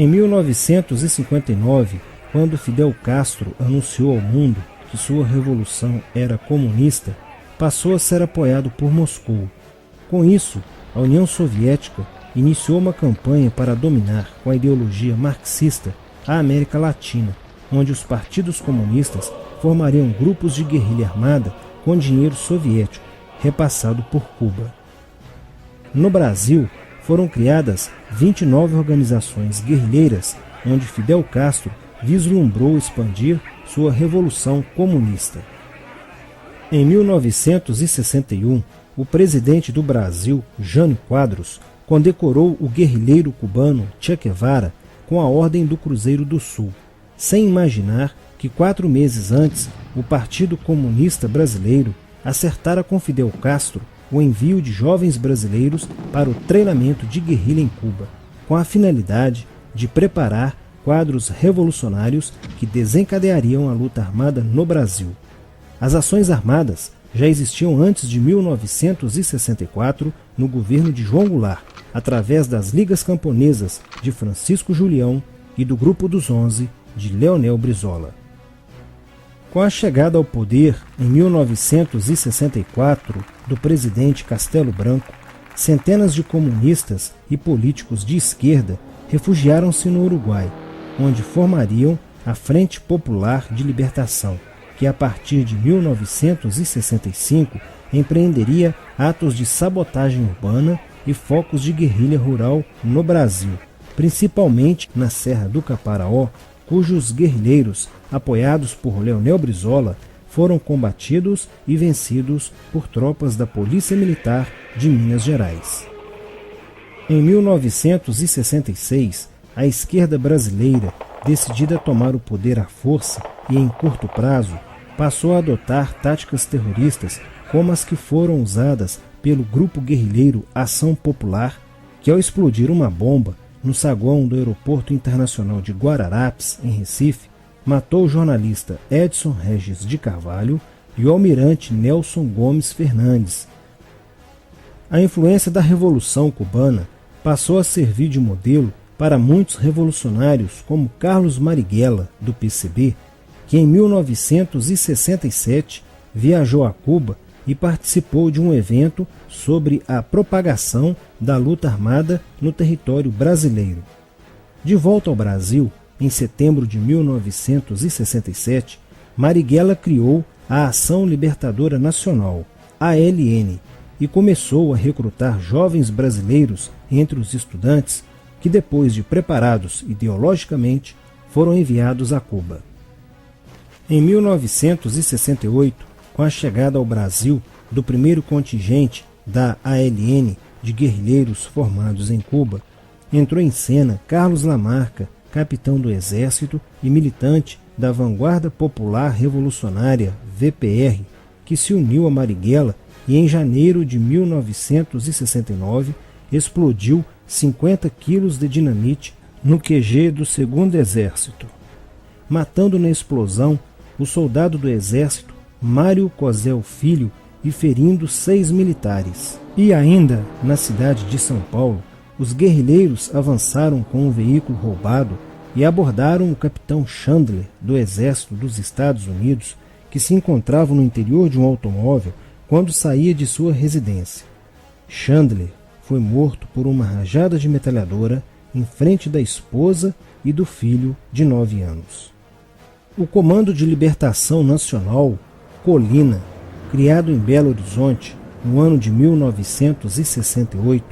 Em 1959, quando Fidel Castro anunciou ao mundo que sua revolução era comunista, passou a ser apoiado por Moscou. Com isso, a União Soviética iniciou uma campanha para dominar com a ideologia marxista a América Latina, onde os partidos comunistas formariam grupos de guerrilha armada com dinheiro soviético, repassado por Cuba. No Brasil, foram criadas 29 organizações guerrilheiras, onde Fidel Castro vislumbrou expandir sua revolução comunista. Em 1961, o presidente do Brasil, Jânio Quadros, condecorou o guerrilheiro cubano Che Guevara com a Ordem do Cruzeiro do Sul, sem imaginar que 4 meses antes o Partido Comunista Brasileiro acertara com Fidel Castro o envio de jovens brasileiros para o treinamento de guerrilha em Cuba, com a finalidade de preparar quadros revolucionários que desencadeariam a luta armada no Brasil. As ações armadas já existiam antes de 1964 no governo de João Goulart, através das Ligas Camponesas de Francisco Julião e do Grupo dos 11 de Leonel Brizola. Com a chegada ao poder, em 1964, do presidente Castelo Branco, centenas de comunistas e políticos de esquerda refugiaram-se no Uruguai, onde formariam a Frente Popular de Libertação, que a partir de 1965 empreenderia atos de sabotagem urbana e focos de guerrilha rural no Brasil, principalmente na Serra do Caparaó, cujos guerrilheiros, apoiados por Leonel Brizola, foram combatidos e vencidos por tropas da Polícia Militar de Minas Gerais. Em 1966, a esquerda brasileira, decidida a tomar o poder à força e em curto prazo, passou a adotar táticas terroristas como as que foram usadas pelo grupo guerrilheiro Ação Popular, que ao explodir uma bomba no saguão do Aeroporto Internacional de Guararapes, em Recife, matou o jornalista Edson Regis de Carvalho e o almirante Nelson Gomes Fernandes. A influência da Revolução Cubana passou a servir de modelo para muitos revolucionários como Carlos Marighella, do PCB, que em 1967 viajou a Cuba e participou de um evento sobre a propagação da luta armada no território brasileiro. De volta ao Brasil, em setembro de 1967, Marighella criou a Ação Libertadora Nacional, ALN, e começou a recrutar jovens brasileiros entre os estudantes que, depois de preparados ideologicamente, foram enviados a Cuba. Em 1968, com a chegada ao Brasil do primeiro contingente da ALN de guerrilheiros formados em Cuba, entrou em cena Carlos Lamarca, capitão do Exército e militante da Vanguarda Popular Revolucionária, VPR, que se uniu a Marighella e em janeiro de 1969 explodiu 50 quilos de dinamite no QG do 2º Exército, matando na explosão o soldado do Exército Mário Cosel Filho e ferindo 6 militares. E ainda, na cidade de São Paulo, os guerrilheiros avançaram com um veículo roubado e abordaram o capitão Chandler, do Exército dos Estados Unidos, que se encontrava no interior de um automóvel quando saía de sua residência. Chandler foi morto por uma rajada de metralhadora em frente da esposa e do filho de 9 anos. O Comando de Libertação Nacional, Colina, criado em Belo Horizonte no ano de 1968,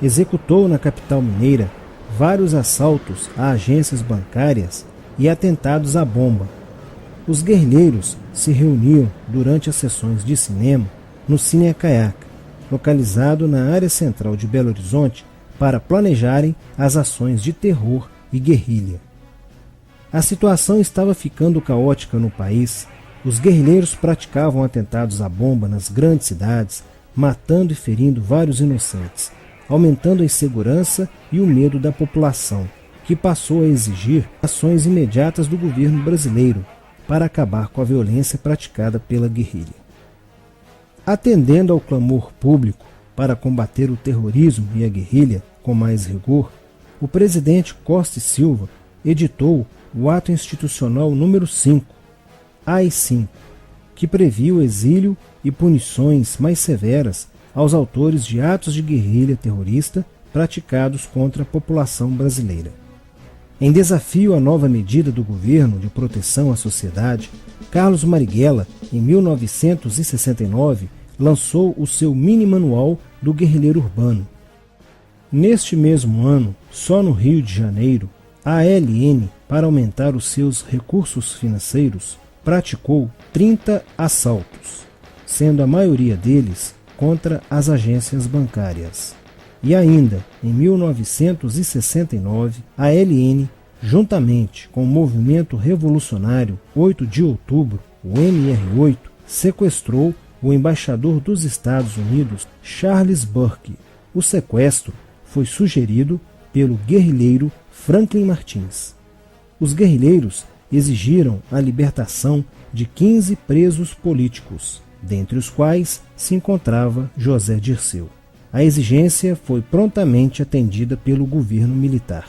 executou na capital mineira vários assaltos a agências bancárias e atentados à bomba. Os guerrilheiros se reuniam durante as sessões de cinema no Cine Caiaca, localizado na área central de Belo Horizonte, para planejarem as ações de terror e guerrilha. A situação estava ficando caótica no país. Os guerrilheiros praticavam atentados à bomba nas grandes cidades, matando e ferindo vários inocentes, aumentando a insegurança e o medo da população, que passou a exigir ações imediatas do governo brasileiro para acabar com a violência praticada pela guerrilha. Atendendo ao clamor público para combater o terrorismo e a guerrilha com mais rigor, o presidente Costa e Silva editou o Ato Institucional número 5, AI-5, que previa o exílio e punições mais severas aos autores de atos de guerrilha terrorista praticados contra a população brasileira. Em desafio à nova medida do governo de proteção à sociedade, Carlos Marighella, em 1969, lançou o seu mini-manual do guerrilheiro urbano. Neste mesmo ano, só no Rio de Janeiro, a ALN, para aumentar os seus recursos financeiros, praticou 30 assaltos, sendo a maioria deles contra as agências bancárias. E ainda, em 1969, a ALN, juntamente com o movimento revolucionário 8 de outubro, o MR8, sequestrou o embaixador dos Estados Unidos, Charles Burke. O sequestro foi sugerido pelo guerrilheiro Franklin Martins. Os guerrilheiros exigiram a libertação de 15 presos políticos, dentre os quais se encontrava José Dirceu. A exigência foi prontamente atendida pelo governo militar.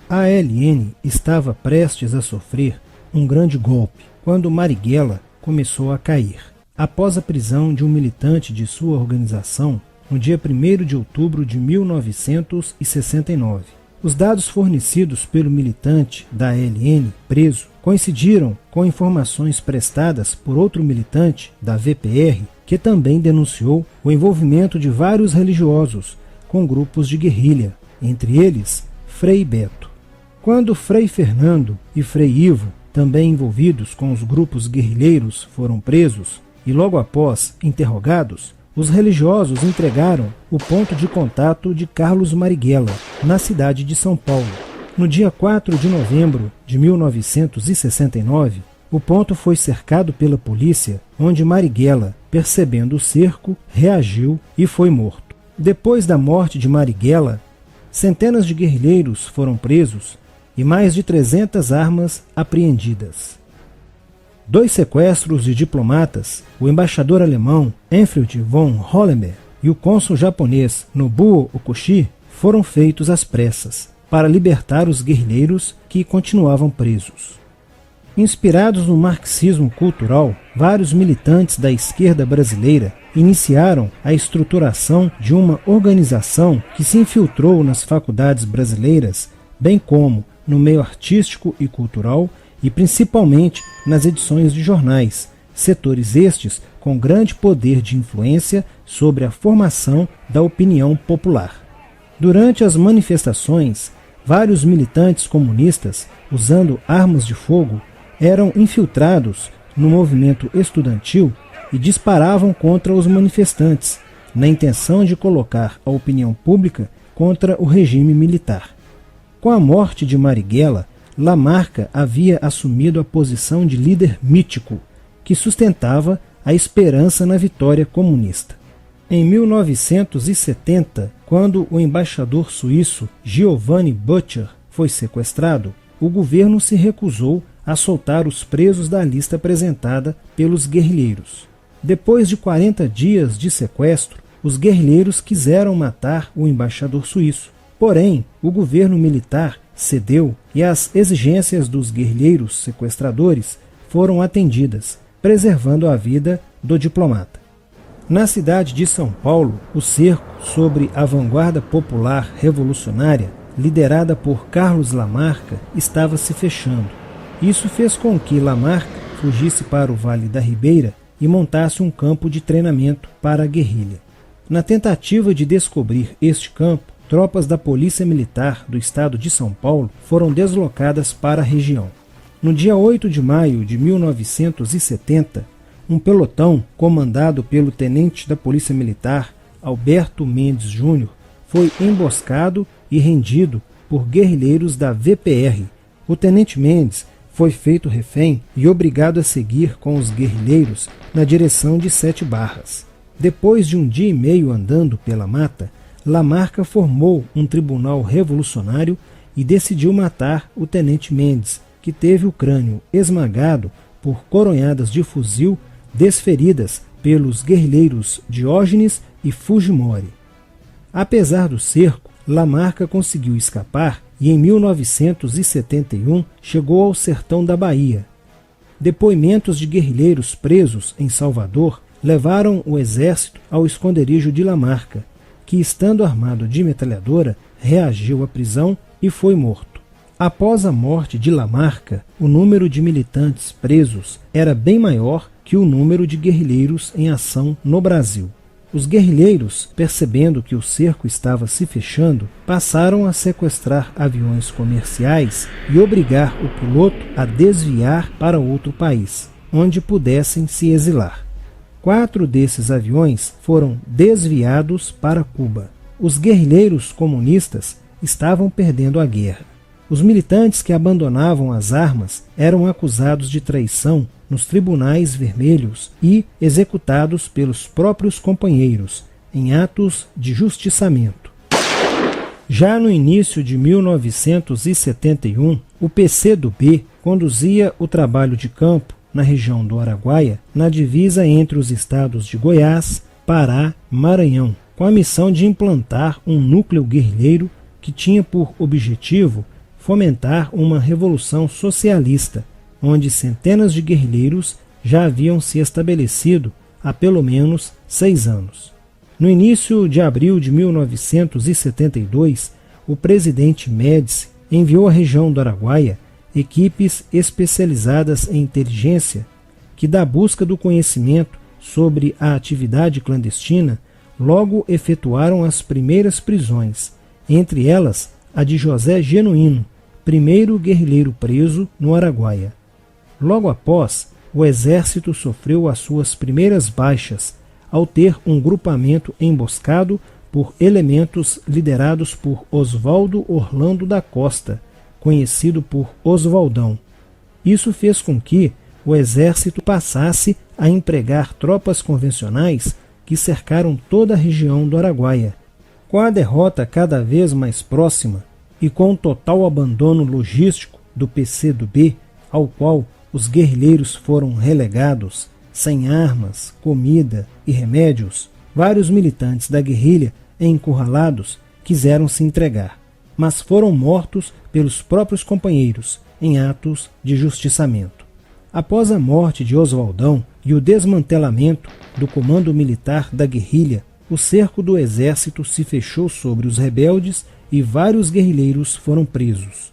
A ALN estava prestes a sofrer um grande golpe quando Marighella começou a cair. Após a prisão de um militante de sua organização, no dia 1º de outubro de 1969. Os dados fornecidos pelo militante da ALN preso coincidiram com informações prestadas por outro militante da VPR, que também denunciou o envolvimento de vários religiosos com grupos de guerrilha, entre eles Frei Beto. Quando Frei Fernando e Frei Ivo, também envolvidos com os grupos guerrilheiros, foram presos e logo após interrogados, os religiosos entregaram o ponto de contato de Carlos Marighella, na cidade de São Paulo. No dia 4 de novembro de 1969, o ponto foi cercado pela polícia, onde Marighella, percebendo o cerco, reagiu e foi morto. Depois da morte de Marighella, centenas de guerrilheiros foram presos e mais de 300 armas apreendidas. 2 sequestros de diplomatas, o embaixador alemão Enfield von Hollenberg e o cônsul japonês Nobuo Okushi, foram feitos às pressas, para libertar os guerrilheiros que continuavam presos. Inspirados no marxismo cultural, vários militantes da esquerda brasileira iniciaram a estruturação de uma organização que se infiltrou nas faculdades brasileiras, bem como no meio artístico e cultural, e principalmente nas edições de jornais, setores estes com grande poder de influência sobre a formação da opinião popular. Durante as manifestações, vários militantes comunistas, usando armas de fogo, eram infiltrados no movimento estudantil e disparavam contra os manifestantes, na intenção de colocar a opinião pública contra o regime militar. Com a morte de Marighella, Lamarca havia assumido a posição de líder mítico, que sustentava a esperança na vitória comunista. Em 1970, quando o embaixador suíço Giovanni Butcher foi sequestrado, o governo se recusou a soltar os presos da lista apresentada pelos guerrilheiros. Depois de 40 dias de sequestro, os guerrilheiros quiseram matar o embaixador suíço. Porém, o governo militar cedeu e as exigências dos guerrilheiros sequestradores foram atendidas, preservando a vida do diplomata. Na cidade de São Paulo, o cerco sobre a vanguarda popular revolucionária, liderada por Carlos Lamarca, estava se fechando. Isso fez com que Lamarca fugisse para o Vale da Ribeira e montasse um campo de treinamento para a guerrilha. Na tentativa de descobrir este campo, tropas da Polícia Militar do estado de São Paulo foram deslocadas para a região. No dia 8 de maio de 1970, um pelotão comandado pelo tenente da Polícia Militar, Alberto Mendes Júnior, foi emboscado e rendido por guerrilheiros da VPR. O tenente Mendes foi feito refém e obrigado a seguir com os guerrilheiros na direção de 7 Barras. Depois de um dia e meio andando pela mata, Lamarca formou um tribunal revolucionário e decidiu matar o tenente Mendes, que teve o crânio esmagado por coronhadas de fuzil desferidas pelos guerrilheiros Diógenes e Fujimori. Apesar do cerco, Lamarca conseguiu escapar e em 1971 chegou ao sertão da Bahia. Depoimentos de guerrilheiros presos em Salvador levaram o exército ao esconderijo de Lamarca, que, estando armado de metralhadora, reagiu à prisão e foi morto. Após a morte de Lamarca, o número de militantes presos era bem maior que o número de guerrilheiros em ação no Brasil. Os guerrilheiros, percebendo que o cerco estava se fechando, passaram a sequestrar aviões comerciais e obrigar o piloto a desviar para outro país, onde pudessem se exilar. 4 desses aviões foram desviados para Cuba. Os guerrilheiros comunistas estavam perdendo a guerra. Os militantes que abandonavam as armas eram acusados de traição nos tribunais vermelhos e executados pelos próprios companheiros, em atos de justiçamento. Já no início de 1971, o PCdoB conduzia o trabalho de campo na região do Araguaia, na divisa entre os estados de Goiás, Pará e Maranhão, com a missão de implantar um núcleo guerrilheiro que tinha por objetivo fomentar uma revolução socialista, onde centenas de guerrilheiros já haviam se estabelecido há pelo menos 6 anos. No início de abril de 1972, o presidente Médici enviou à região do Araguaia equipes especializadas em inteligência que, da busca do conhecimento sobre a atividade clandestina, logo efetuaram as primeiras prisões, entre elas a de José Genuíno, primeiro guerrilheiro preso no Araguaia. Logo após, o exército sofreu as suas primeiras baixas, ao ter um grupamento emboscado por elementos liderados por Oswaldo Orlando da Costa, conhecido por Oswaldão. Isso fez com que o exército passasse a empregar tropas convencionais que cercaram toda a região do Araguaia. Com a derrota cada vez mais próxima e com o total abandono logístico do PCdoB, ao qual os guerrilheiros foram relegados, sem armas, comida e remédios, vários militantes da guerrilha, encurralados, quiseram se entregar, mas foram mortos pelos próprios companheiros em atos de justiçamento. Após a morte de Oswaldão e o desmantelamento do comando militar da guerrilha, o cerco do exército se fechou sobre os rebeldes e vários guerrilheiros foram presos.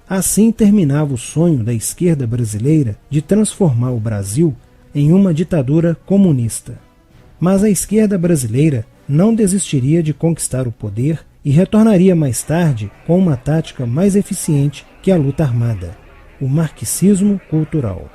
Assim terminava o sonho da esquerda brasileira de transformar o Brasil em uma ditadura comunista. Mas a esquerda brasileira não desistiria de conquistar o poder e retornaria mais tarde com uma tática mais eficiente que a luta armada: o marxismo cultural.